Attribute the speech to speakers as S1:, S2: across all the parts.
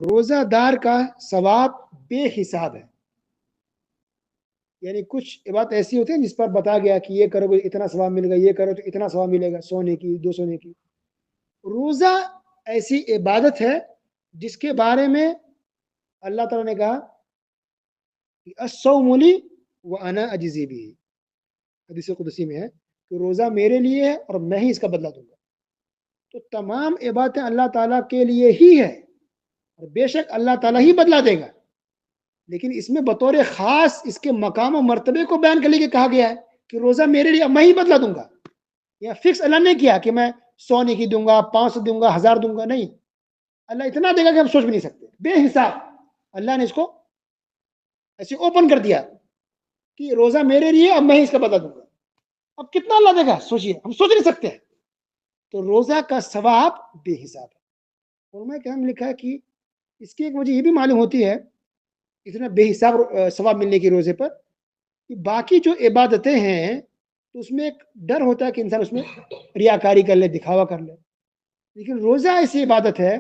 S1: روزہ دار کا ثواب بے حساب ہے. یعنی کچھ عبادت ایسی ہوتی ہیں جس پر بتا گیا کہ یہ کرو گے اتنا ثواب ملے گا، یہ کرو تو اتنا ثواب ملے گا، 100 نیکی 200 نیکی. روزہ ایسی عبادت ہے جس کے بارے میں اللہ تعالیٰ نے کہا کہ الصوم لی وانا اجزی بھی. حدیث قدسی میں ہے کہ روزہ میرے لیے ہے اور میں ہی اس کا بدلہ دوں گا. تو تمام عبادتیں اللہ تعالیٰ کے لیے ہی ہے اور بے شک اللہ تعالیٰ ہی بدلہ دے گا، لیکن اس میں بطور خاص اس کے مقام و مرتبے کو بیان کرنے کے کہا گیا ہے کہ روزہ میرے لیے میں ہی بدلہ دوں گا. یا فکس اللہ نے کیا کہ میں 100 نیکی دوں گا، 500 دوں گا، 1000 دوں گا، نہیں. اللہ اتنا دے گا کہ ہم سوچ بھی نہیں سکتے. بے حساب اللہ نے اس کو ایسے اوپن کر دیا کہ روزہ میرے لیے اب میں ہی اس کا بدلہ دوں گا. اب کتنا اللہ دے گا سوچیے، ہم سوچ نہیں سکتے. تو روزہ کا ثواب بے حساب ہے. اور میں کیا لکھا ہے کہ اس کی ایک مجھے یہ بھی معلوم ہوتی ہے اتنا بے حساب ثواب ملنے کی روزے پر، کہ باقی جو عبادتیں ہیں تو اس میں ایک ڈر ہوتا ہے کہ انسان اس میں ریاکاری کر لے، دکھاوا کر لے. لیکن روزہ ایسی عبادت ہے،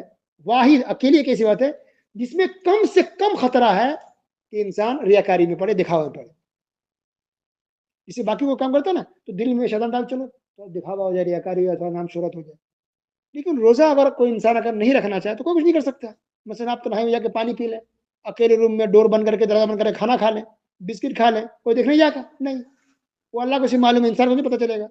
S1: واحد اکیلی ایک ایسی بات ہے جس میں کم سے کم خطرہ ہے کہ انسان ریاکاری میں پڑے، دکھاوے میں پڑے. جسے باقی وہ کام کرتا ہے نا تو دل میں شیطان ڈال چلو تو دکھاوا ہو جائے، ریاکاری ہو جائے، نام شہرت ہو جائے. لیکن روزہ اگر کوئی انسان اگر نہیں رکھنا چاہے تو کوئی کچھ نہیں کر سکتا. مثلا آپ تنہائی میں جا کے پانی پی لیں، اکیلے روم میں ڈور بند کر کے دروازہ بند کر کے کھانا کھا لیں، بسکٹ کھا لیں، کوئی دیکھنے جا کر نہیں. وہ اللہ کو صرف معلوم ہے، انسان کو نہیں پتہ چلے گا.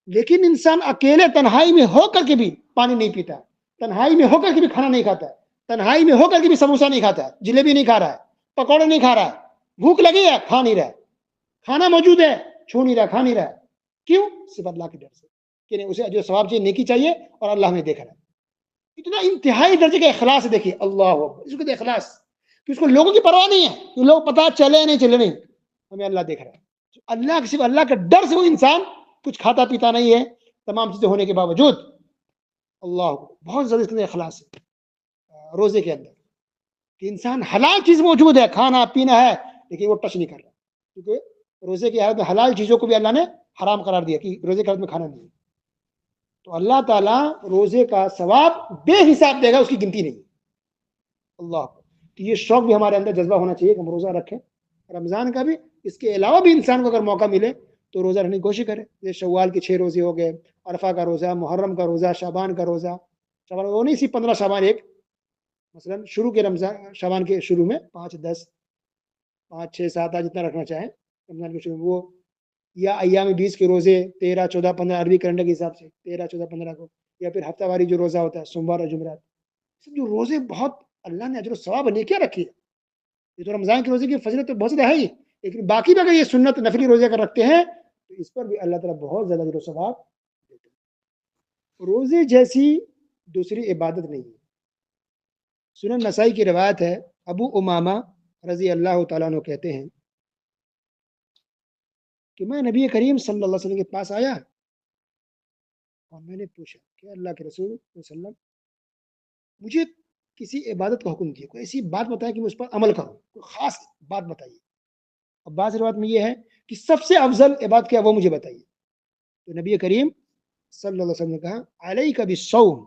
S1: لیکن انسان اکیلے تنہائی میں ہو کر کے بھی پانی نہیں پیتا، تنہائی میں ہو کر کے بھی کھانا نہیں کھاتا ہے، تنہائی میں ہو کر کے بھی سموسہ نہیں کھاتا ہے، جلیبی نہیں کھا رہا ہے، پکوڑے نہیں کھا رہا ہے. بھوک لگی ہے کھا نہیں رہا ہے، کھانا موجود ہے چھو نہیں رہا، کھا نہیں رہا ہے. کیوں؟ صرف اللہ کے ڈر سے کہ نہیں، اسے جو ثواب چاہیے نیکی چاہیے اور اللہ ہمیں دیکھ رہا ہے. اتنا انتہائی درجے کا اخلاص ہے. دیکھیے اللہ اکبر، اس کو اخلاص کہ اس کو لوگوں کی پرواہ نہیں ہے کہ لوگ پتا چلے نہیں چلے نہیں، ہمیں اللہ دیکھ رہا ہے. اللہ صرف اللہ کے ڈر سے وہ انسان کچھ کھاتا پیتا نہیں ہے تمام چیزیں ہونے کے باوجود. اللہ بہت زیادہ اس میں اخلاص ہے روزے کے اندر کہ انسان حلال چیز موجود ہے، کھانا پینا ہے، لیکن وہ ٹچ نہیں کر رہا، کیونکہ روزے کی حالت میں حلال چیزوں کو بھی اللہ نے حرام قرار دیا کہ روزے کی حالت میں کھانا نہیں. تو اللہ تعالیٰ روزے کا ثواب بے حساب دے گا، اس کی گنتی نہیں. اللہ تو یہ شوق بھی ہمارے اندر جذبہ ہونا چاہیے کہ ہم روزہ رکھیں رمضان کا بھی. اس کے علاوہ بھی انسان کو اگر موقع ملے تو روزہ رکھنے کی کوشش کرے. جیسے شوال کے 6 روزے ہو گئے، عرفہ کا روزہ، محرم کا روزہ، شعبان کا روزہ. شعبان وہ نہیں صرف 15 شعبان، ایک مثلا شروع کے رمضان شعبان کے شروع میں 5 10 5 6 7 جتنا رکھنا چاہیں رمضان کے شروع میں وہ، یا ایام 20 کے روزے 13 14 15 عربی کیلنڈر کے حساب سے 13 14 15 کو، یا پھر ہفتہ واری جو روزہ ہوتا ہے سوموار اور جمعرات. جو روزے بہت اللہ نے اجر و ثواب نیکیاں رکھی ہے. یہ تو رمضان کے روزے کی فضیلت تو بہت زیادہ ہے ہی، لیکن باقی بھی اگر یہ سنت نفلی روزے اگر رکھتے ہیں تو اس پر بھی اللہ تعالیٰ بہت زیادہ اجر و ثواب دیتے ہیں. روزے جیسی دوسری عبادت نہیں ہے. سنن نسائی کی روایت ہے، ابو امامہ رضی اللہ تعالیٰ عنہ کہتے ہیں کہ میں نبی کریم صلی اللہ علیہ وسلم کے پاس آیا اور میں نے پوچھا کہ اللہ کے رسول صلی اللہ علیہ وسلم مجھے کسی عبادت کا حکم دیے، کوئی ایسی بات بتائے کہ میں اس پر عمل کروں، کوئی خاص بات بتائیے. اب بعض روایت میں یہ ہے کہ سب سے افضل عبادت کیا وہ مجھے بتائیے. تو نبی کریم صلی اللہ علیہ وسلم نے کہا علیک بالصوم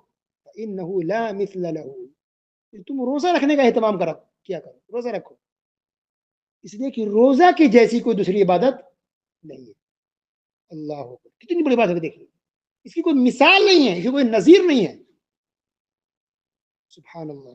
S1: فانه لا مثل له، تم روزہ رکھنے کا اہتمام کیا کرو، روزہ رکھو، اس لیے کہ روزہ کی جیسی کوئی دوسری عبادت نہیں ہے. اللہ کتنی بڑی بات ہے، دیکھیے اس کی کوئی مثال نہیں ہے، اس کی کوئی نظیر نہیں ہے. سبحان اللہ.